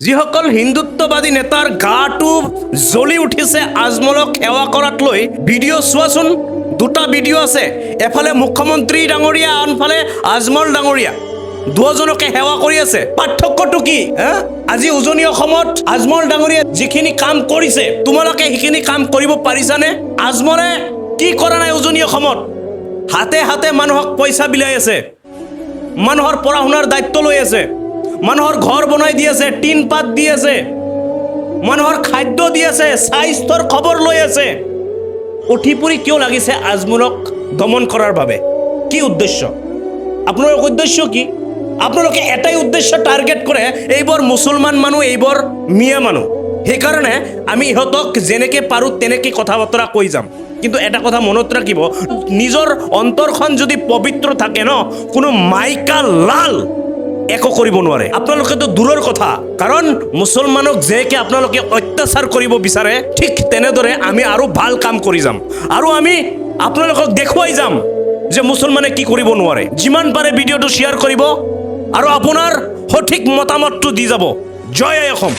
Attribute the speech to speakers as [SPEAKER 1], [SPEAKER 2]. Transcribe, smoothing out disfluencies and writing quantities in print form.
[SPEAKER 1] যিসকল হিন্দুত্ববাদী নেতাৰ গাটো জ্বলি উঠিছে আজমলক সেৱা কৰাক লৈ ভিডিঅ' চোৱাচোন। দুটা ভিডিঅ' আছে, এফালে মুখ্যমন্ত্ৰী ডাঙৰীয়া, আনফালে আজমল ডাঙৰীয়া, দুজনকে সেৱা কৰি আছে। পাৰ্থক্যটো কি? আজি উজনি অসমত আজমল ডাঙৰীয়া যিখিনি কাম কৰিছে, তোমালোকে সেইখিনি কাম কৰিব পাৰিছানে? আজমলে কি কৰা নাই উজনি অসমত? হাতে হাতে মানুহক পইচা বিলাই আছে, মানুহৰ পঢ়া শুনাৰ দায়িত্ব লৈ আছে, মানুহৰ ঘৰ বনাই দি আছে, টিন পাত দি আছে, মানুহৰ খাদ্য দি আছে, স্বাস্থ্যৰ খবৰ লৈ আছে। উঠি পৰি কিয় লাগিছে আজমলক দমন কৰাৰ বাবে? কি উদ্দেশ্য? আপোনালোকৰ উদ্দেশ্য কি? আপোনালোকে এটাই উদ্দেশ্য টাৰ্গেট কৰে, এইবোৰ মুছলমান মানুহ, এইবোৰ মিয়া মানুহ। সেইকাৰণে আমি ইহঁতক যেনেকৈ পাৰোঁ তেনেকৈ কথা বতৰা কৈ যাম। কিন্তু এটা কথা মনত ৰাখিব, নিজৰ অন্তৰখন যদি পবিত্ৰ থাকে ন, কোনো মাইকা লাল একো কৰিব নোৱাৰে। আপোনালোকেতো দূৰৰ কথা, কাৰণ মুছলমানক যেকে আপোনালোকে অত্যাচাৰ কৰিব বিচাৰে, ঠিক তেনেদৰে আমি আৰু ভাল কাম কৰি যাম, আৰু আমি আপোনালোকক দেখুৱাই যাম যে মুছলমানে কি কৰিব নোৱাৰে। যিমান পাৰে ভিডিঅ'টো শ্বেয়াৰ কৰিব আৰু আপোনাৰ সঠিক মতামতটো দি যাব। জয় আই অসম।